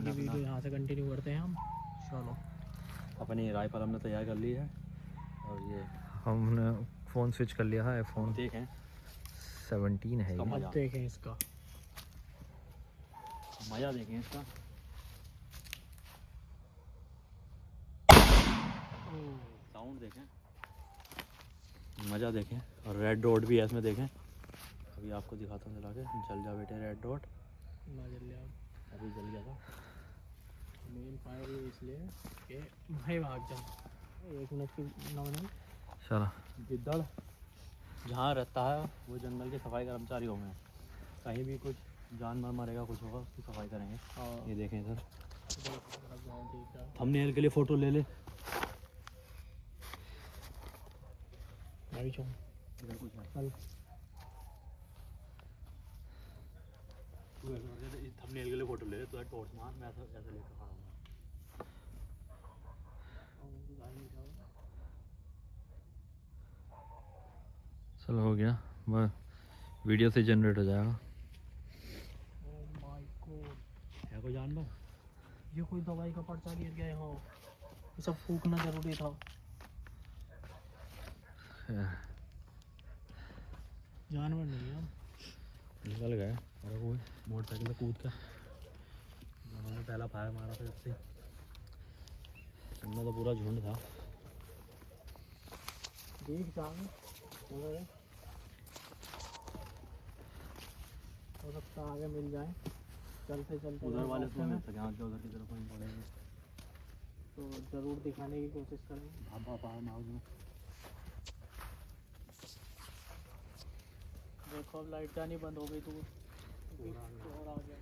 आगे की वीडियो यहाँ से कंटिन्यू करते हैं हम। चलो, अपनी राइफल हमने तैयार कर ली है और ये हमने फ़ोन स्विच कर लिया है। फ़ोन देखें 17 है ये। अब देखें इसका मज़ा, देखें इसका साउंड, देखें मज़ा, देखें। और रेड डॉट भी है इसमें, देखें। अभी आपको दिखाता हूँ जला के। जल जा बेटे रेड डॉट। ना जल गया, अभी जल गया था। मेन फायर ये इसलिए कि भाई भाग जा। 1 मिनट की नॉर्मल चलो, गिद्दड़ जहाँ रहता है वो जंगल के सफाई कर्मचारी होंगे। कहीं भी कुछ जानवर मरेगा, कुछ होगा, उसकी सफाई करेंगे। हाँ, ये देखें सर, ठीक है। थंबनेल के लिए फ़ोटो ले ले। मैं भी चाहूँ इधर कुछ है। चल, तू ऐसा कर दे, थंबनेल के लिए फ़ोटो ले ले। तो टॉर्च मार, मैं ऐसा ऐसा लेकर खड़ा हूँ। चलो हो गया, बस वीडियो से जनरेट हो जाएगा। ओह माय गॉड, है कोई जानवर? ये कोई दवाई का पर्चा गिर गया हो। ये सब फूकना जरूरी था। जानवर नहीं है, निकल गए। अरे वो मोटरसाइकिल से कूद कर उन्होंने पहला फायर मारा था। इससे इनमें तो पूरा झुंड था। देख जाओ हो सकता आगे मिल जाए। चलते चलते उधर वाले रास्ते में में मिल सके, हाँ, उधर की तरफ नहीं पड़ेंगे तो ज़रूर दिखाने की कोशिश करेंगे। भापा पहाड़ माउज में। देखो अब लाइट जानी बंद हो गई तो और आ गया।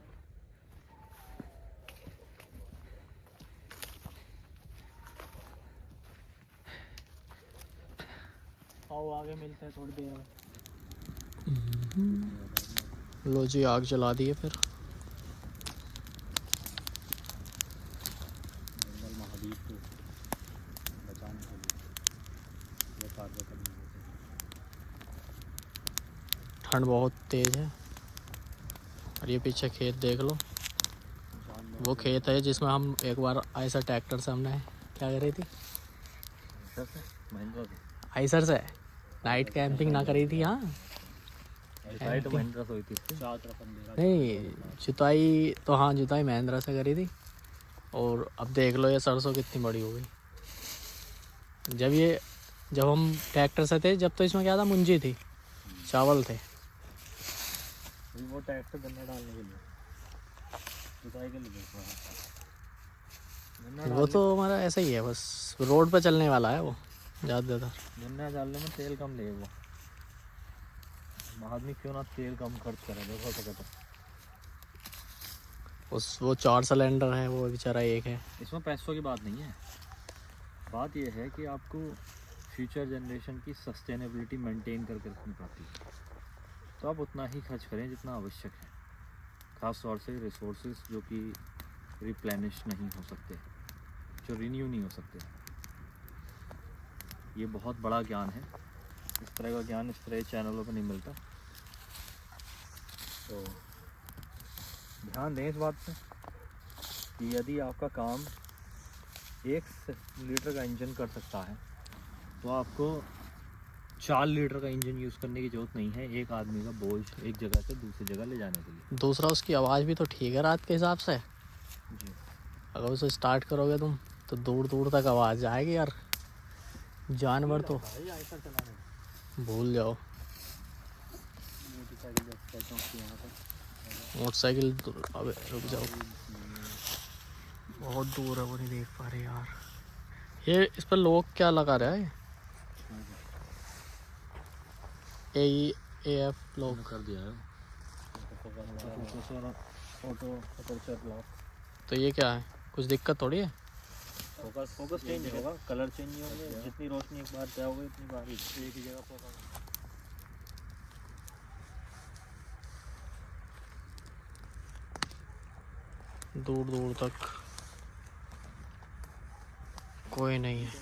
आओ आगे मिलते हैं थोड़ी देर में। लो जी, आग जला दिए फिर। जंगल महाद्वीप को बचाने के लिए ये कार्य करनी होती है। ठंड बहुत तेज़ है और ये पीछे खेत देख लो। वो खेत है जिसमें हम एक बार ऐसा ट्रैक्टर से हमने क्या करी थी, महिंद्रा आइसर से नाइट कैंपिंग ना करी थी। हाँ महिंद्रा से हुई थी। चारों तरफ अंधेरा। नहीं, जुताई तो हाँ जुताई महिंद्रा से करी थी। और अब देख लो ये सरसों कितनी बड़ी हो गई। जब हम ट्रैक्टर से थे, जब तो इसमें क्या था, मुंजी थी, चावल थे। वो ट्रैक्टर गन्ना डालने के लिए, जुताई के लिए देखो। वो तो हमारा ऐसा ही है, बस रोड पे चलने वाला है वो ज़्यादातर। गन्ना डालने में तेल कम लेगा आदमी, क्यों ना तेल कम खर्च करे। देखो सके तो वो 4 सिलेंडर है, वो बेचारा एक है। इसमें पैसों की बात नहीं है। बात यह है कि आपको फ्यूचर जनरेशन की सस्टेनेबिलिटी मेंटेन करके रखनी पड़ती है। तो आप उतना ही खर्च करें जितना आवश्यक है, ख़ास तौर से रिसोर्सेज जो कि रिप्लेनिश नहीं हो सकते, जो रिन्यू नहीं हो सकते। ये बहुत बड़ा ज्ञान है। इस तरह का ज्ञान इस तरह चैनलों पर नहीं मिलता। तो ध्यान दें इस बात पे कि यदि आपका काम 1 लीटर का इंजन कर सकता है तो आपको 4 लीटर का इंजन यूज़ करने की ज़रूरत नहीं है एक आदमी का बोझ एक जगह से दूसरी जगह ले जाने के लिए। दूसरा, उसकी आवाज़ भी तो ठीक है रात के हिसाब से। जी, अगर उसे स्टार्ट करोगे तुम तो दूर दूर तक आवाज़ आएगी यार। जानवर तो भूल जाओ। मोटरसाइकिल अबे रुक जाओ, बहुत दूर है, वो नहीं देख पा रहे यार। ये इस पर लोग क्या लगा रहा है? AF लोग कर दिया है ऑटो अपर्चर लॉक। तो ये क्या है, कुछ दिक्कत थोड़ी है। फोकस चेंज होगा, कलर चेंज नहीं होंगे। जितनी रोशनी एक बार जाओगे उतनी बार एक ही जगह फोकस। दूर दूर तक कोई नहीं है।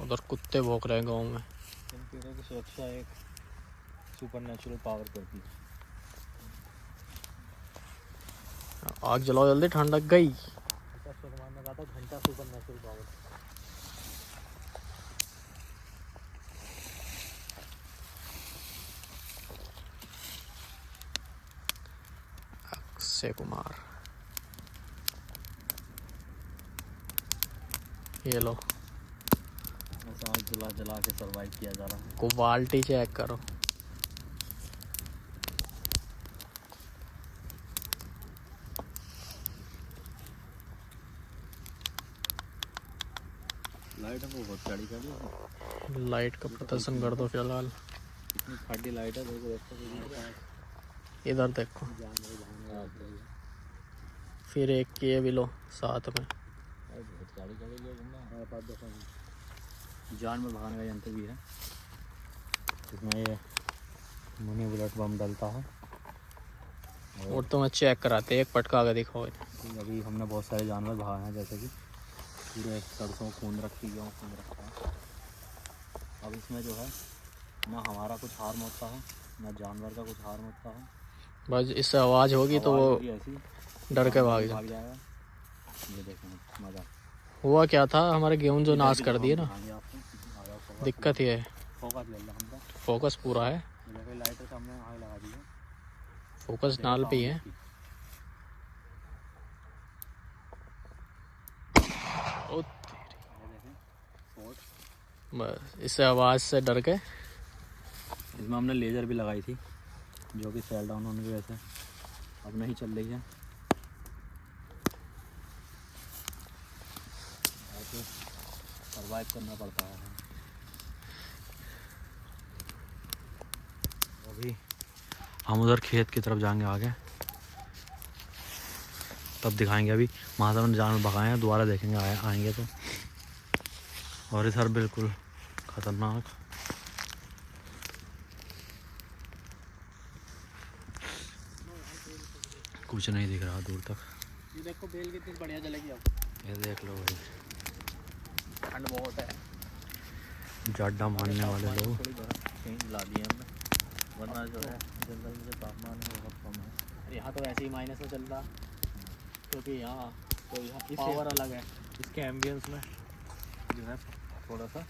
उधर कुत्ते भौंक रहे हैं गाँव में। कंप्यूटर की सुरक्षा एक सुपर नेचुरल पावर करती है। आग जलाओ जल्दी, ठंड लग गई। ने कहा था घंटा super natural power. Akshay Kumar, ये लो ऐसा आग जला जला के सर्वाइव किया जा रहा है। क्वालिटी चेक करो। लाइट हमको बहुत कड़ी कड़ी, लाइट का प्रदर्शन कर दो फिलहाल। इतनी खाटी लाइट है, देखो इधर देखो, फिर एक ये भी लो साथ में। बहुत गाड़ी गाड़ी लोग हमारे पास देखो जान में भगाने का यंत्र भी है, जिसमें ये मिनी बुलेट बम डलता है। और तुम्हें चेक कराते, एक पटका के दिखाओ। अभी हमने बहुत सारे जानवर भगाए हैं, जैसे कि पूरे सरसों खून रखी, गेहूँ खून रखा है। अब इसमें जो है ना हमारा कुछ हार्म होता है, ना जानवर का कुछ हार्म होता है। बस इससे आवाज़ होगी तो वो ऐसी डर के भाग जाए। जाएगा। ये देखो मज़ा। हुआ क्या था, हमारे गेहूं जो नाश कर दिए ना, दिक्कत ये है। फोकस ले लो हमको, फोकस पूरा है, लाइटर सामने आग लगा दी है, फोकस नाल पे ही है। ओ बस इससे आवाज़ से डर के। इसमें हमने लेज़र भी लगाई थी, जो कि सेल डाउन होने की वजह से अब नहीं चल रही है। तो सर्वाइव करना पड़ता है। अभी हम उधर खेत की तरफ जाएंगे आगे, तब दिखाएंगे। अभी वहाँ से हमने जानवर भगाए हैं, दोबारा देखेंगे आएंगे तो। और इधर बिल्कुल खतरनाक, कुछ नहीं दिख रहा दूर तक। ये देखो बेल कितनी बढ़िया जलेगी। अब ये देख लो भाई, ठंड बहुत है। जाड्डा मारने वाले लोग। थोड़ी कहीं ला दिए हमने, वरना जो है जंगल में जो तापमान है बहुत कम है। यहाँ तो ऐसे ही माइनस में चल रहा, क्योंकि यहाँ तो यहाँ पावर अलग है। इसके एम्बियंस में जो है थोड़ा सा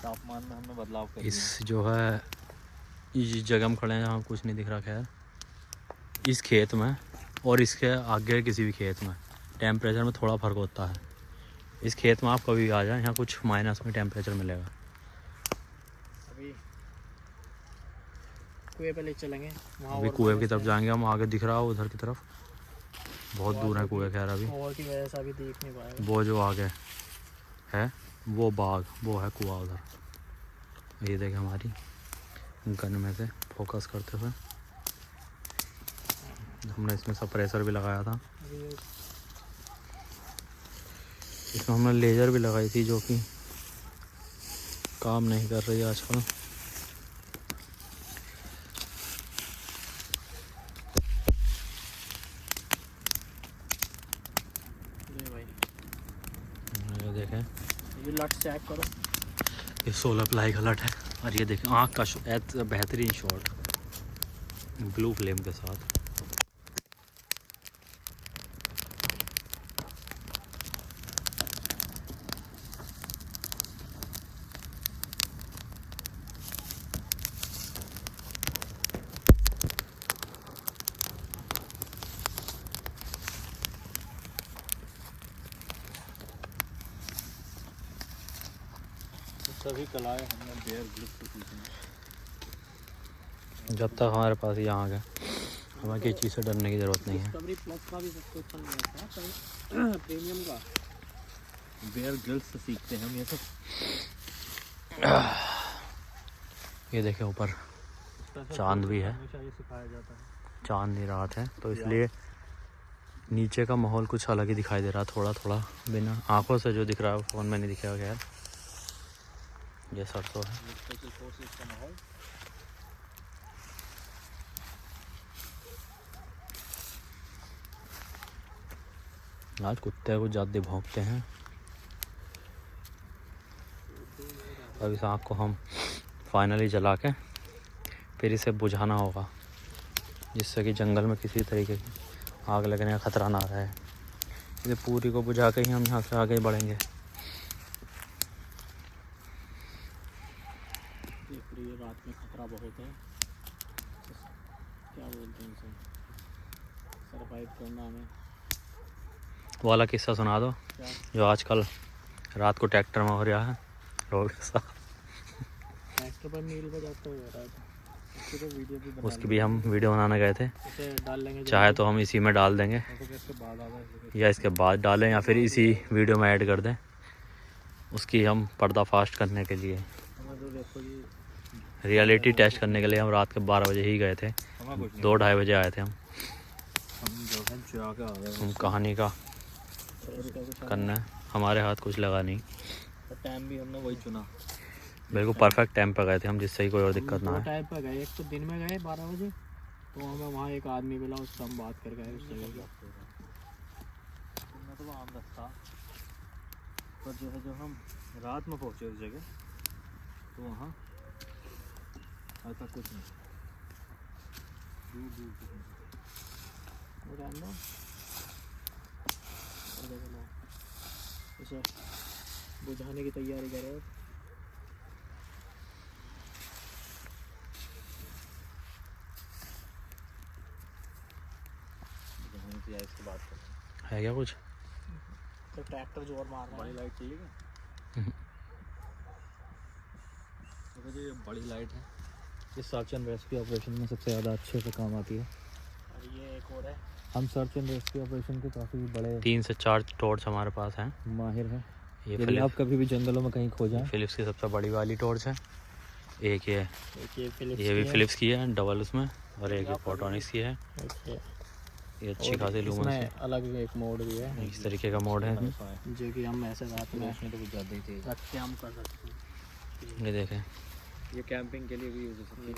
तापमान में हमने बदलाव कर इस जो है इस जगह में खड़े हैं जहाँ कुछ नहीं दिख रहा। खैर इस खेत में और इसके आगे किसी भी खेत में टेम्परेचर में थोड़ा फ़र्क होता है। इस खेत में आप कभी भी आ जाए, यहाँ कुछ माइनस में टेम्परेचर मिलेगा। अभी कुएं पे ले चलेंगे, वहाँ अभी और कुएं की minus तरफ है। जाएंगे हम, आगे दिख रहा हो उधर की तरफ, बहुत दूर है कुएं। खैर अभी और की वजह से अभी देख नहीं पाएगा। वो जो आगे है वो बाग, वो है कुआं उधर। ये देखें हमारी गन में से फोकस करते हुए हमने इसमें सप्रेसर भी लगाया था। अभी इसमें हमने लेज़र भी लगाई थी, जो कि काम नहीं कर रही आजकल। ये भाई, ये देखें, ये लट चेक करो। ये 16 प्लाई का लट है। और ये देखें आँख का बेहतरीन शॉट ब्लू फ्लेम के साथ। सभी कलाएं हमने बेयर ग्रिल्स से सीखी हैं। जब तक हमारे पास यहाँ आ गए, हमें किसी चीज़ से डरने की ज़रूरत नहीं है। डिस्कवरी प्लस का भी सब्सक्रिप्शन मिलता है प्रीमियम का। बेयर ग्रिल्स से सीखते हैं हम ये सब। ये देखें ऊपर चांद भी है, हमेशा ये सिखाया जाता है। चांदनी रात है तो इसलिए नीचे का माहौल कुछ अलग ही दिखाई दे रहा है, थोड़ा थोड़ा बिना आंखों से जो दिख रहा है फ़ोन में नहीं दिखेगा। खैर ये सरसों है। स्पेशल फोर्सेस का माहौल। आज कुत्ते कुछ ज़्यादा भौंकते हैं। अब इस आँख को हम फाइनली जला के फिर इसे बुझाना होगा, जिससे कि जंगल में किसी तरीके की आग लगने का खतरा ना रहे। इसे पूरी को बुझा के ही हम यहाँ से आगे बढ़ेंगे। देख रही है रात में खतरा बहुत है, क्या बोलते हैं इसे, सरवाइव करना हमें। वो वाला किस्सा सुना दो क्या? जो आजकल रात को ट्रैक्टर में हो रहा है लोगों के साथ। ट्रैक्टर पर मील बजाते हुए हो रहा था, उसकी तो वीडियो भी बना उसकी भी हम वीडियो बनाने गए थे। उसे डाल लेंगे चाहे तो हम इसी में डाल देंगे इसके बाद आधा या इसके बाद डालें या फिर इसी वीडियो में ऐड कर दें, उसकी हम पर्दाफाश करने के लिए, तो देखो जी रियलिटी टेस्ट करने के लिए हम रात के 12 बजे ही गए थे। हमें कुछ नहीं, 2-2:30 बजे आए थे हम जो है जाके आ गए। हम कहानी का करना है, हमारे हाथ कुछ लगा नहीं। टाइम भी हमने वही चुना। बिल्कुल परफेक्ट टाइम पर गए थे हम, जिससे ही कोई और दिक्कत ना दो है। टाइम पर गए, एक तो दिन में गए 12 बजे, तो हमें वहाँ एक आदमी मिला, उससे हम बात कर गए उससे तो वो आम रास्ता, पर जो है जब हम रात में पहुँचे उस जगह तो वहाँ ऐसा कुछ नहीं, दूर दूर कुछ नहीं। उसे बुझाने की तैयारी करो। इसके बात करते है क्या कुछ? तो ट्रैक्टर जोर मार रहा बड़ी है। लाइट चाहिए क्या? तो जो ये बड़ी लाइट है ये सर्च एंड रेस्क्यू ऑपरेशन में सबसे ज़्यादा अच्छे से काम आती है। और ये एक और है, हम सर्च एंड रेस्क्यू ऑपरेशन के काफ़ी बड़े 3 से 4 टॉर्च हमारे पास हैं। माहिर हैं। ये यदि आप कभी भी जंगलों में कहीं खो जाएं, फिलिप्स की सबसे बड़ी वाली टॉर्च है। एक ये फिलिप्स ये भी की है। फिलिप्स की है डबल उसमें, और एक ये फोटोनिक्स की है। ये अच्छी खासी लूमन इसमें है। अलग एक मोड भी है इस तरीके का मोड है इसमें। जो कि हम ऐसे रात में रोशनी तो कुछ ज़्यादा ही तेज है। रख के हम कर सकते हैं। ये देखें, ये कैंपिंग के लिए भी यूज़ हो सकती है।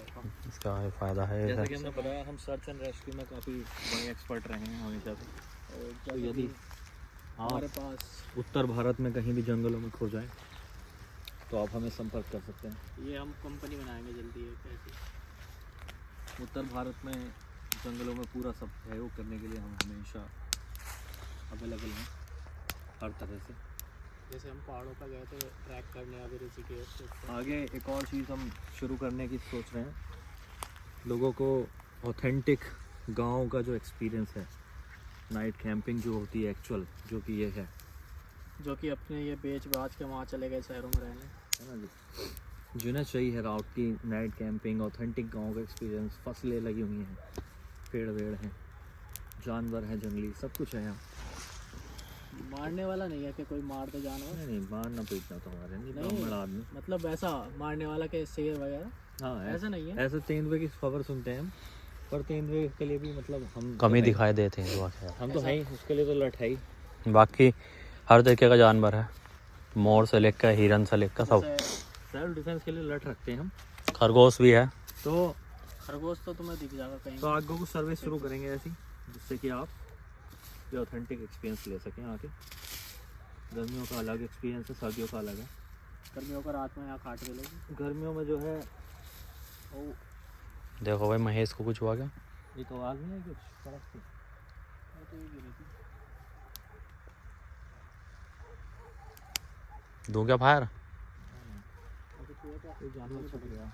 इसका फायदा है। जैसे कि हमने बताया हम सर्च एंड रेस्क्यू में काफ़ी बड़े एक्सपर्ट रहे हैं हमेशा से। और तो जैसे यदि कि हमारे पास उत्तर भारत में कहीं भी जंगलों में खो जाए तो आप हमें संपर्क कर सकते हैं। ये हम कंपनी बनाएंगे जल्दी एक ऐसी। उत्तर भारत में जंगलों में पूरा सब सहयोग करने के लिए हम हमेशा अवेलेबल हैं हर तरह से। जैसे हम पहाड़ों पर गए थे ट्रैक करने अभी ऋषिकेश से। आगे एक और चीज़ हम शुरू करने की सोच रहे हैं, लोगों को ऑथेंटिक गांव का जो एक्सपीरियंस है, नाइट कैंपिंग जो होती है एक्चुअल, जो कि ये है जो कि अपने ये बेच बाज के वहाँ चले गए शहरों में रहने, है ना जी। जिन्हें चाहिए है राउट की नाइट कैंपिंग, ऑथेंटिक गांव का एक्सपीरियंस, फसलें लगी हुई हैं, पेड़ वेड़ हैं, जानवर हैं, जंगली सब कुछ है यहाँ। मारने वाला नहीं है कि कोई मार दे जानवर, नहीं मारना पीटना तो हमारे नहीं, नहीं। ब्राह्मण आदमी। मतलब ऐसा मारने वाला के शेर वगैरह हाँ ऐसा नहीं है। ऐसे तेंदुए की खबर सुनते हैं हम, पर तेंदुए के लिए भी मतलब हम कमी तो है। दिखाई देते हैं हम तो हैं ही, उसके लिए तो लठ है ही। बाकी हर तरीके का जानवर है, मोर से लेकर हिरन से लेकर सब। सेल्फ डिफेंस के लिए लठ रखते हैं हम। खरगोश भी है। तो खरगोश तो तुम्हें दिख जाएगा कहीं। तो आगे को सर्विस शुरू करेंगे ऐसी, जिससे कि आप ये ऑथेंटिक एक्सपीरियंस ले सकें आके। गर्मियों का अलग एक्सपीरियंस है, सर्दियों का अलग है। गर्मियों का रात में यहाँ काट मिलेगी। गर्मियों में जो है वो देखो भाई महेश को कुछ हुआ क्या? ये तो आवाज़ नहीं है कुछ फर्क थी। तो ये गिरी थी। दूं क्या फायर? अभी तो ये क्या कोई जानवर छूट गया।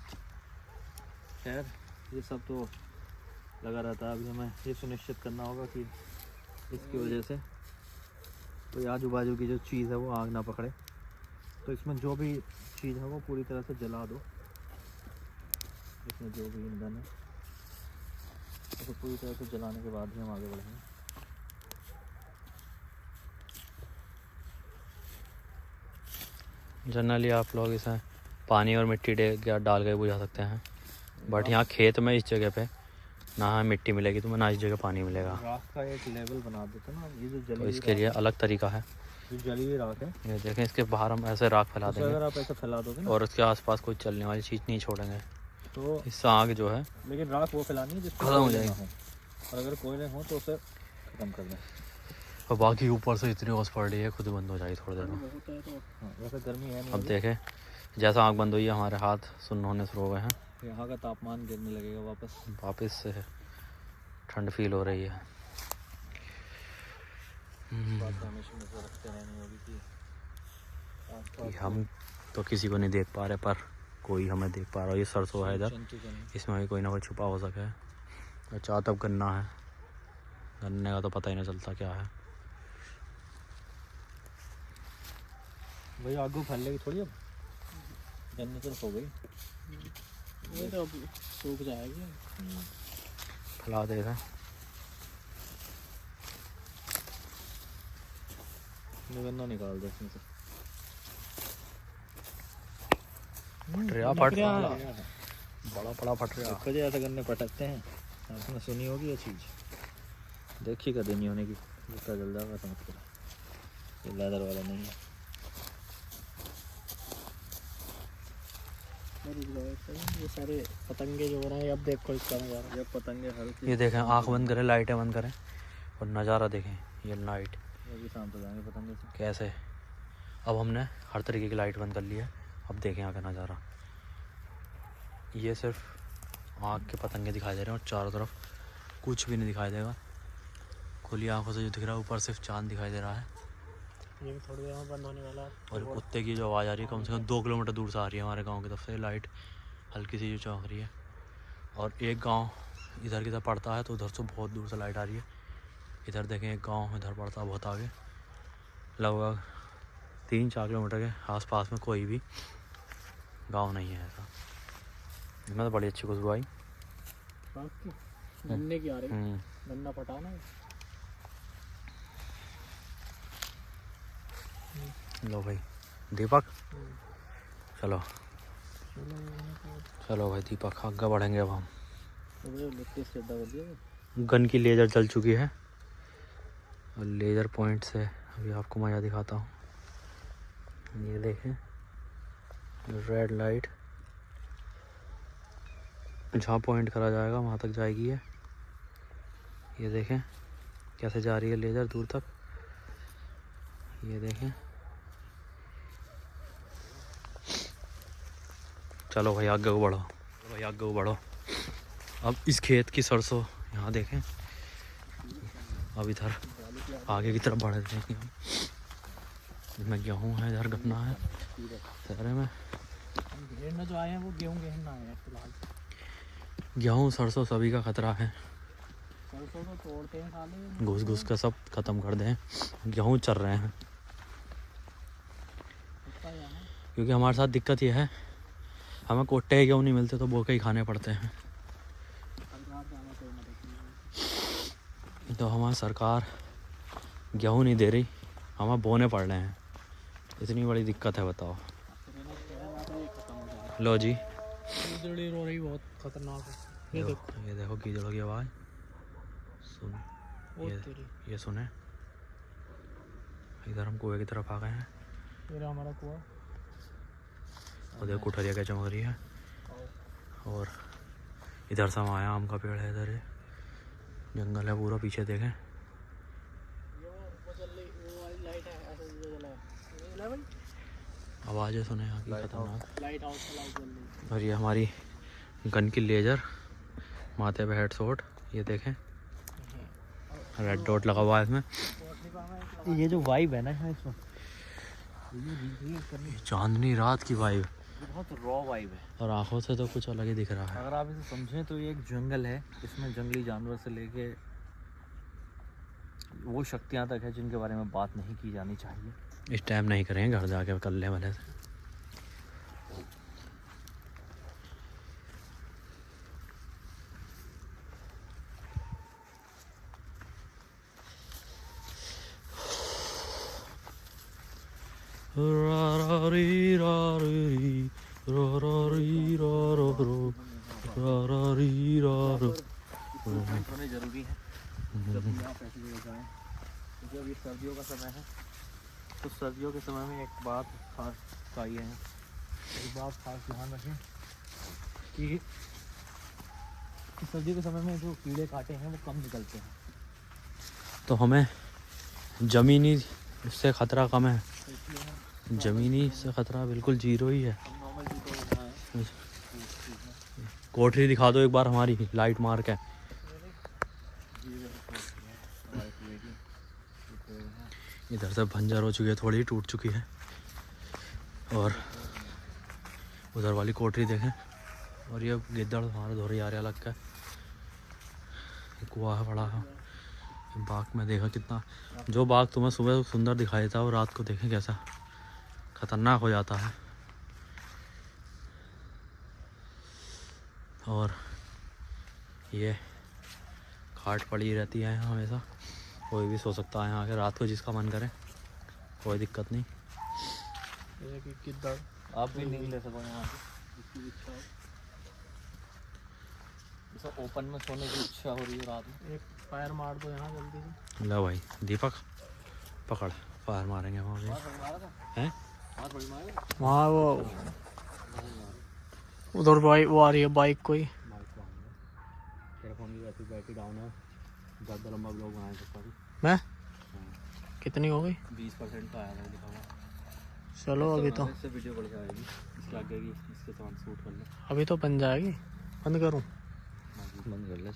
खैर ये सब तो लगा रहता है। अभी हमें ये सुनिश्चित करना होगा कि इसकी वजह से कोई आजू बाजू की जो चीज़ है वो आग ना पकड़े। तो इसमें जो भी चीज़ है वो पूरी तरह से जला दो। इसमें जो भी ईंधन है उसे पूरी तरह से जलाने के बाद ही हम आगे बढ़ेंगे। जनरली आप लोग इसे पानी और मिट्टी डाल के बुझा सकते हैं, बट यहाँ खेत में इस जगह पे ना हमें मिट्टी मिलेगी तुम्हें, ना इस जगह पानी मिलेगा। राख का एक लेवल बना देते ना, ये जो तो जली इसके लिए अलग तरीका है। जो जली हुई राख है ये देखें, इसके बाहर हम ऐसे राख फैला उसे देंगे अगर आप ऐसे फैला दोगे ना और उसके आसपास कोई चलने वाली चीज़ नहीं छोड़ेंगे, तो इससे आग जो है लेकिन राख वो फैलानी है जिसको खत्म हो कोयले जाएगी। ना हो। और अगर कोयले हो तो उसे ख़त्म कर दें। और बाकी ऊपर से इतनी ओस पड़ रही है खुद बंद हो जाएगी थोड़ी देर में। बहुत है तो हाँ वैसे गर्मी है नहीं अब अभी। देखें जैसा आग बंद हुई है हमारे हाथ सुन्न होने शुरू हो गए हैं, यहाँ का तापमान गिरने लगेगा वापस। वापस से ठंड फील हो रही है। बात हमेशा नजर रखते रहनी होगी कि कि हम तो किसी को नहीं देख पा रहे पर कोई हमें देख पा रहा है। ये सरसों है इधर, जंतु का नहीं। इसमें भी कोई ना कोई छुपा हो सके। अच्छा तब गन्ना है, गन्ने का तो पता ही नहीं चलता क्या है। भाई आगू फैल लेगी थोड़ी, अब गन्ने तरफ हो गई। वो तो अब सूख जाएगी। फैला देगा। गन्ना निकाल दे इसमें से। फट रहा बड़ा बड़ा फट रहा। देखो जी ऐसे गन्ने पटकते हैं, आपने सुनी होगी ये चीज़। देखी कर देनी होने की, जितना जल जाएगा समझ कर। ये लेदर वाला नहीं है। ये सारे पतंगे जो हो रहे हैं, अब देखो इसका नज़ारा। ये पतंगे हर ये देखें, आँख बंद करें, लाइटें बंद करें और नज़ारा देखें। ये लाइट ये भी शाम को जाएंगे पतंगे से। कैसे, अब हमने हर तरीके की लाइट बंद कर ली है। अब देखें यहाँ का नज़ारा। ये सिर्फ आँख के पतंगे दिखाई दे रहे हैं और चारों तरफ कुछ भी नहीं दिखाई देगा। खुली आंखों से जो दिख रहा है, ऊपर सिर्फ चांद दिखाई दे रहा है। ये भी थोड़ी देर में बंद होने वाला है। और कुत्ते की जो आवाज़ आ रही है, कम से कम 2 किलोमीटर दूर से आ रही है हमारे गांव की तरफ से। लाइट हल्की सी जो चमक रही है, और एक गांव इधर की तरफ पड़ता है तो उधर से बहुत दूर से लाइट आ रही है। इधर देखें, एक गांव इधर पड़ता है बहुत आगे, लगभग 3-4 किलोमीटर के आसपास में कोई भी गांव नहीं है ऐसा। इसमें तो बड़ी अच्छी खुशबू आई। गन्ने की आ रही है, गन्ना पटाना है। लो भाई दीपक, चलो चलो भाई दीपक, आगे बढ़ेंगे अब हम। गन की लेज़र जल चुकी है और लेज़र पॉइंट से अभी आपको मज़ा दिखाता हूँ। ये देखें, रेड लाइट जहाँ पॉइंट करा जाएगा वहाँ तक जाएगी है। ये देखें कैसे जा रही है लेज़र दूर तक। ये देखें, चलो भाई आगे को बढ़ो, भाई आगे को बढ़ो। अब इस खेत की सरसों यहाँ देखें। अब इधर आगे की तरफ बढ़ देंगे हम। इसमें गेहूँ है, इधर गन्ना है सहरे में। घेरना जो आए हैं वो गेहूँ घेरना है फिलहाल। गेहूँ सरसों सभी का खतरा है। सरसों तो तोड़ते हैं साले, घुस घुस कर सब ख़त्म कर दें। गेहूँ चल रहे हैं क्योंकि हमारे साथ दिक्कत ये है, हमें कोट्टे गेहूँ नहीं मिलते तो बोके ही खाने पड़ते हैं। तो हमारी सरकार गेहूँ नहीं दे रही, हमें बोने पड़ रहे हैं। इतनी बड़ी दिक्कत है, बताओ। लो जी, कीचड़ी रो रही, बहुत खतरनाक है। ये देखो कीचड़ों की आवाज़ सुन। ये सुने, इधर हम कुएं की तरफ आ गए हैं। ये रहा हमारा कुआं, और देखो कुठरिया क्या चमक रही है। और इधर से हम आया, आम का पेड़ है इधर, जंगल है पूरा पीछे देखें। आवाज़ें सुने यहाँ की खतरनाक। लाइट हाउस लाइट जल रही। और ये हमारी गन की लेजर, माथे पे हेड शॉट। ये देखें रेड डॉट लगा हुआ है इसमें। ये जो वाइब है ना इसमें, ये चांदनी रात की वाइब, बहुत रॉ वाइब है। और आंखों से तो कुछ अलग ही दिख रहा है। अगर आप इसे समझें तो ये एक जंगल है, इसमें जंगली जानवर से लेके वो शक्तियाँ तक है जिनके बारे में बात नहीं की जानी चाहिए। इस टाइम नहीं करेंगे, घर जाके कर ले भले से। होने जरूरी है जब भी आप ऐसी जगह जाएं। क्योंकि अभी सर्दियों का समय है, तो सर्दियों के समय में एक बात खास चाहिए है, एक बात खास ध्यान रखें कि सर्दियों के समय में जो कीड़े काटे हैं वो कम निकलते हैं। तो हमें ज़मीनी इससे ख़तरा कम है, ज़मीनी से ख़तरा बिल्कुल जीरो ही है। कोठरी दिखा दो एक बार हमारी, लाइट मार के। इधर से बंजर हो चुकी है, थोड़ी टूट चुकी है। और उधर वाली कोठरी देखें, और ये गिद्दड़ हमारे धोरी आ रहा अलग का। कुआ है बड़ा है। बाग में देखा कितना, जो बाग तुम्हें सुबह सुंदर दिखाई देता है वो रात को देखें कैसा खतरनाक हो जाता है। और ये खाट पड़ी रहती है यहाँ हमेशा, कोई भी सो सकता है यहाँ आके रात को जिसका मन करे, कोई दिक्कत नहीं। ये कि गिद्दड़ आप भी नींद ले सको यहाँ पे, इच्छा हो जैसा ओपन में सोने की इच्छा हो रही है रात में। एक पैर मार दो यहाँ जल्दी से। ला भाई दीपक पकड़, फायर मारेंगे वहाँ पे। हैं वहाँ वो उधर वो आ रही है बाइक कोई। तेरा फोन की वैसे बैटरी डाउन है, ज़्यादा लंबा ब्लॉग बना सकता हूँ मैं कितनी हो गई? 20% का आया था दिखाऊंगा। चलो अभी तो इससे वीडियो बढ़ जाएगी, इसके आगे की इसके साथ शूट कर ले। अभी तो बन जाएगी। बंद करूँ? बंद कर ले।